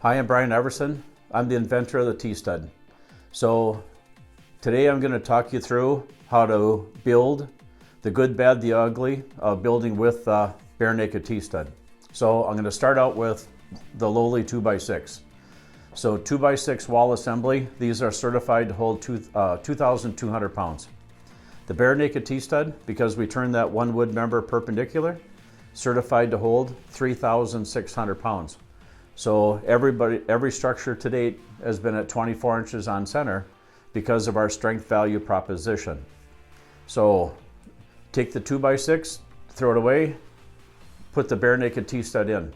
Hi, I'm Brian Everson. I'm the inventor of the Tstud. So today I'm going to talk you through how to build the good, bad, the ugly of building with BareNaked Tstud. So I'm going to start out with the lowly 2x6. So 2x6 wall assembly. These are certified to hold 2,200 pounds. The BareNaked Tstud, because we turn that one wood member perpendicular, certified to hold 3,600 pounds. So every structure to date has been at 24 inches on center because of our strength value proposition. So take the 2x6, throw it away, put the BareNaked Tstud in.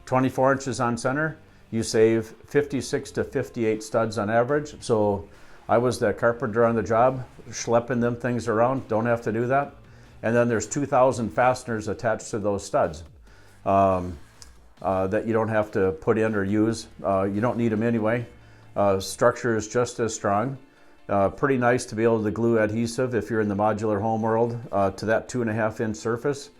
24 inches on center, you save 56 to 58 studs on average. So I was that carpenter on the job, schlepping them things around, don't have to do that. And then there's 2,000 fasteners attached to those studs. That you don't have to put in or use. You don't need them anyway. Structure is just as strong. Pretty nice to be able to glue adhesive if you're in the modular home world to that 2.5 inch surface.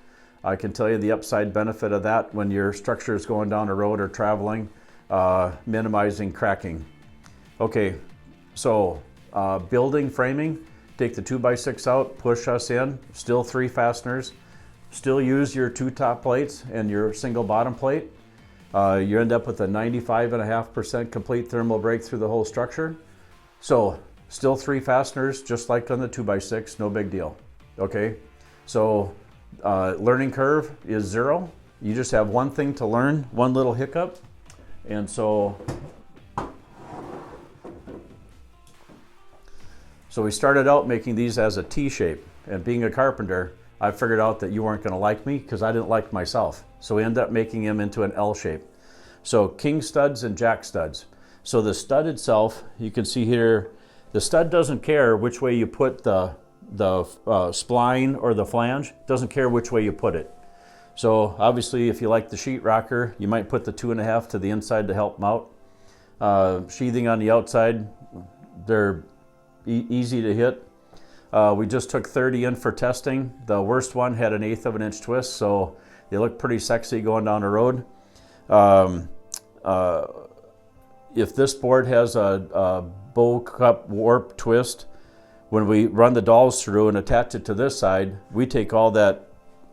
I can tell you the upside benefit of that when your structure is going down a road or traveling, minimizing cracking. Okay, so building framing, take the 2x6 out, push us in, still 3 fasteners. Still use your 2 top plates and your single bottom plate. You end up with a 95.5% complete thermal break through the whole structure. So still 3 fasteners, just like on the 2x6, no big deal. Okay, so learning curve is 0. You just have one thing to learn, one little hiccup. And so we started out making these as a T shape, and being a carpenter, I figured out that you weren't going to like me because I didn't like myself. So we ended up making them into an L shape. So king studs and jack studs. So the stud itself, you can see here, the stud doesn't care which way you put the spline or the flange. Doesn't care which way you put it. So obviously if you like the sheet rocker, you might put the 2.5 to the inside to help them out. Sheathing on the outside, they're easy to hit. We just took 30 in for testing. The worst one had an 1/8 of an inch twist, so they look pretty sexy going down the road. If this board has a bow cup warp twist, when we run the dowels through and attach it to this side, we take all that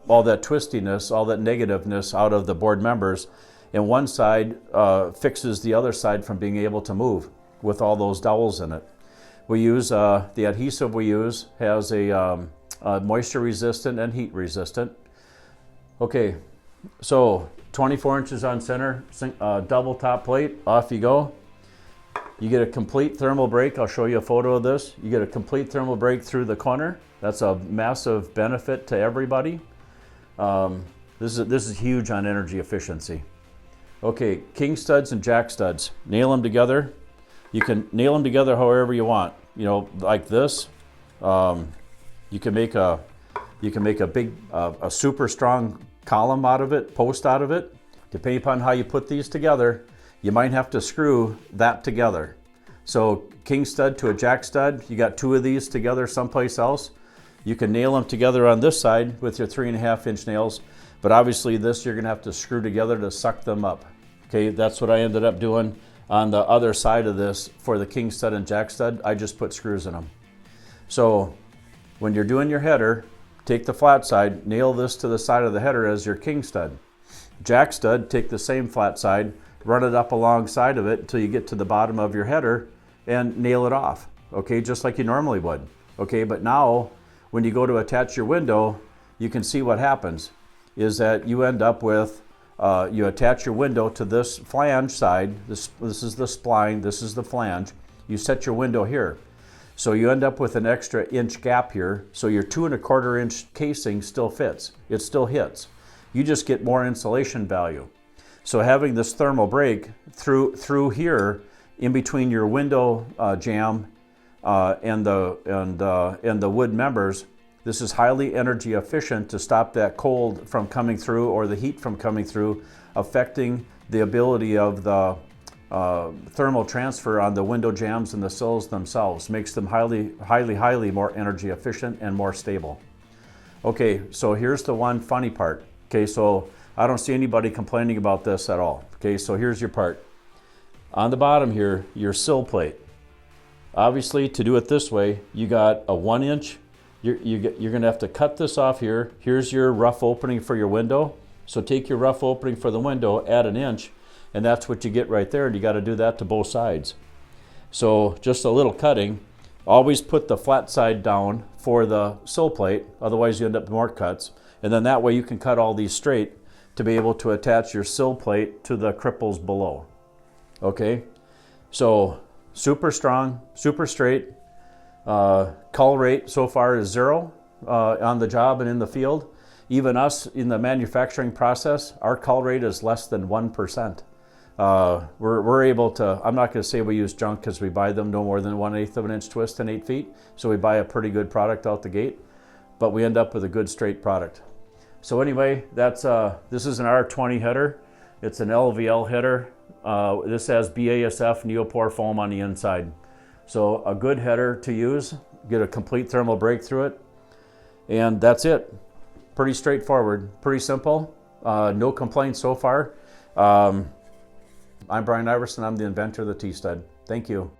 twistiness, all that negativeness out of the board members, and one side fixes the other side from being able to move with all those dowels in it. We use, the adhesive we use has a moisture resistant and heat resistant. Okay, so 24 inches on center, double top plate, off you go. You get a complete thermal break. I'll show you a photo of this. You get a complete thermal break through the corner. That's a massive benefit to everybody. This is huge on energy efficiency. Okay, king studs and jack studs. Nail them together. You can nail them together however you want. You know, like this. You can make a big, a super strong column out of it, post out of it. Depending upon how you put these together, you might have to screw that together. So king stud to a jack stud, you got 2 of these together someplace else. You can nail them together on this side with your 3.5 inch nails, but obviously this you're gonna have to screw together to suck them up. Okay, that's what I ended up doing. On the other side of this, for the king stud and jack stud, I just put screws in them. So when you're doing your header, take the flat side, nail this to the side of the header as your king stud. Jack stud, take the same flat side, run it up alongside of it until you get to the bottom of your header and nail it off. Okay, just like you normally would. Okay, but now when you go to attach your window, you can see what happens is that you end up with you attach your window to this flange side. This is the spline, this is the flange. You set your window here. So you end up with an extra inch gap here. So your 2.25 inch casing still fits. It still hits. You just get more insulation value. So having this thermal break through here in between your window jamb and the wood members, this is highly energy efficient to stop that cold from coming through or the heat from coming through, affecting the ability of the thermal transfer on the window jambs and the sills themselves. Makes them highly more energy efficient and more stable. Okay, so here's the one funny part. Okay, so I don't see anybody complaining about this at all. Okay, so here's your part. On the bottom here, your sill plate. Obviously, to do it this way, you got a 1 inch. You're going to have to cut this off here. Here's your rough opening for your window. So take your rough opening for the window, add 1 inch, and that's what you get right there. And you got to do that to both sides. So just a little cutting. Always put the flat side down for the sill plate, otherwise you end up with more cuts. And then that way you can cut all these straight to be able to attach your sill plate to the cripples below. Okay, so super strong, super straight. Cull rate so far is 0 on the job and in the field. Even us in the manufacturing process, our cull rate is less than 1%. We're able to, I'm not going to say we use junk because we buy them no more than 1/8 of an inch twist and 8 feet. So we buy a pretty good product out the gate, but we end up with a good straight product. So anyway, that's this is an R20 header. It's an LVL header. This has BASF neopore foam on the inside. So a good header to use, get a complete thermal break through it. And that's it. Pretty straightforward, pretty simple. No complaints so far. I'm Brian Iverson. I'm the inventor of the Tstud. Thank you.